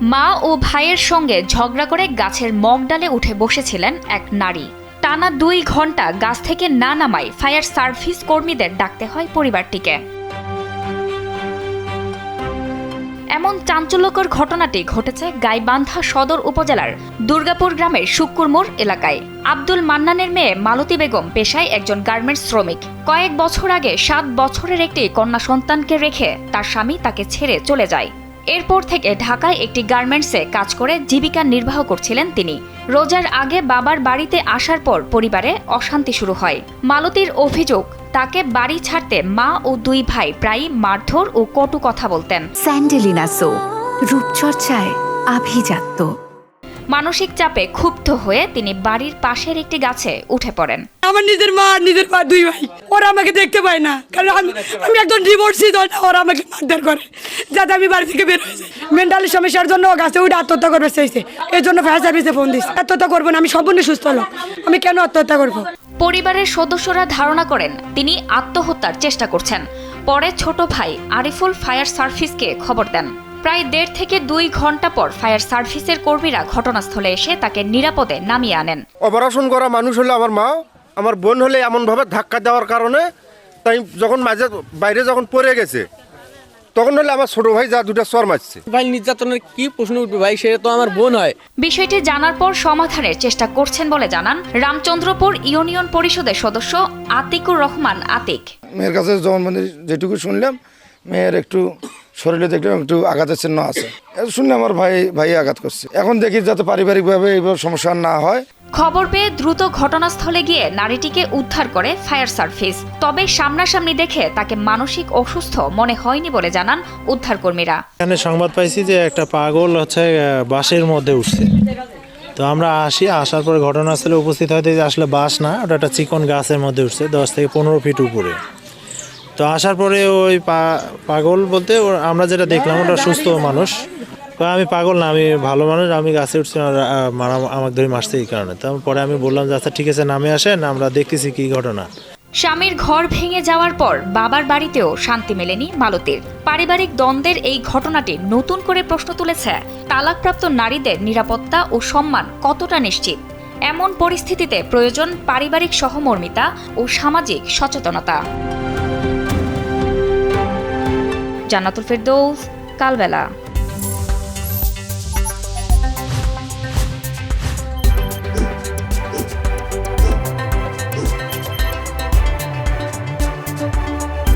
মা ও ভাইয়ের সঙ্গে ঝগড়া করে গাছের মগডালে উঠে বসেছিলেন এক নারী। টানা 2 ঘন্টা গাছ থেকে না নামায় ফায়ার সার্ভিস কর্মীদের ডাকতে হয় পরিবারটিকে। এমন চাঞ্চল্যকর ঘটনাটি ঘটেছে গাইবান্ধা সদর উপজেলার দুর্গাপুর গ্রামের শুক্কুরমোড় এলাকায়। আব্দুল মান্নানের মেয়ে মালতী বেগম পেশায় একজন গার্মেন্টস শ্রমিক। কয়েক বছর আগে 7 বছরের একটি কন্যা সন্তানকে রেখে তার স্বামী তাকে ছেড়ে চলে যায়। এরপর থেকে ঢাকায় একটি গার্মেন্টসে কাজ করে জীবিকা নির্বাহ করছিলেন তিনি। রোজার আগে বাবার বাড়িতে আসার পর পরিবারে অশান্তি শুরু হয়। মালতীর অভিযোগ, তাকে বাড়ি ছাড়তে মা ও 2 ভাই প্রায়ই মারধর ও কটু কথা বলতেন। স্যান্ডেলিনা সো, রূপচর্চায় আভিজাত্য। মানসিক চাপে ক্ষুব্ধ হয়ে তিনি বাড়ির পাশের একটি গাছে উঠে পড়েন। আমার নিজের মা 2 ভাই, ওরা আমাকে দেখতে পায় না, কারণ আমি একজন ডিভোর্সি, ওরা আমাকে মারধর করে যাতে আমি বাড়ি থেকে বের হয়ে যাই। মেন্টালি সমস্যার জন্য গাছে উঠে আত্মহত্যা করবে চাইছে, এই জন্য ফায়ার সার্ভিসে ফোন দিচ্ছে। আত্মহত্যা করবো না, আমি সম্পূর্ণ সুস্থ লোক, আমি কেন আত্মহত্যা করবো? পরিবারের সদস্যরা ধারণা করেন তিনি আত্মহত্যার চেষ্টা করছেন। পরে ছোট ভাই আরিফুল ফায়ার সার্ভিসকে খবর দেন। প্রায় 1.5 থেকে 2 ঘন্টা পর ফায়ার সার্ভিসের কর্মীরা ঘটনাস্থলে এসে তাকে নিরাপদে নামিয়ে আনেন। অপারেশন করা মানুষ হলে আমার মা, আমার বোন হলে এমনভাবে ধাক্কা দেওয়ার কারণে তাই যখন মাঝে বাইরে যখন পড়ে গেছে তখন হলে আমার ছোট ভাই যা 2টা চর মারছে। ভাই নির্যাতনের কি প্রশ্ন উঠবে ভাই, সে তো আমার বোন হয়। বিষয়টি জানার পর সমাধানের চেষ্টা করছেন বলে জানান রামচন্দ্রপুর ইউনিয়ন পরিষদের সদস্য আতিকুর রহমান আতিক। মেয়ের কাছে যখন মানে যেটুকু শুনলাম, মেয়ের একটু শরীরে দেখলাম একটু আঘাতের চিহ্ন আছে, শুনলে আমার ভাই আঘাত করছে। এখন দেখি যাতে পারিবারিকভাবে এইভাবে সমস্যা না হয়। খবর পেয়ে দ্রুত ঘটনাস্থলে গিয়ে নারীটিকে উদ্ধার করে ফায়ার সার্ভিস। তবে সামনাসামনি দেখে তাকে মানসিক অসুস্থ মনে হয়নি বলে জানান উদ্ধারকর্মীরা। এখানে সংবাদ পাইছি যে একটা পাগল বাসের মধ্যে উঠছে। তো আমরা আসার পরে ঘটনাস্থলে উপস্থিত হতে আসলে বাস না, ওটা একটা চিকন গাছের মধ্যে উঠছে 10 থেকে 15 ফিট উপরে। তো আসার পরে ওই পাগল বলতে আমরা যেটা দেখলাম ওটা সুস্থ মানুষ। আমি পাগল না, আমি ভালো মানুষ, আমি গাছে উঠছি, আমাকে ধরে মারছে এই কারণে। তারপরে আমি বললাম যে আচ্ছা ঠিক আছে নামে আসেন, আমরা দেখতেছি কি ঘটনা। স্বামীর ঘর ভেঙে যাওয়ার পর বাবার বাড়িতেও শান্তি মেলেনি মালতীর। পারিবারিক দ্বন্দ্বের এই ঘটনাটি নতুন করে প্রশ্ন তুলেছে তালাকপ্রাপ্ত নারীদের নিরাপত্তা ও সম্মান কতটা নিশ্চিত। এমন পরিস্থিতিতে প্রয়োজন পারিবারিক সহমর্মিতা ও সামাজিক সচেতনতা। জান্নাতুল ফেরদৌস, কালবেলা।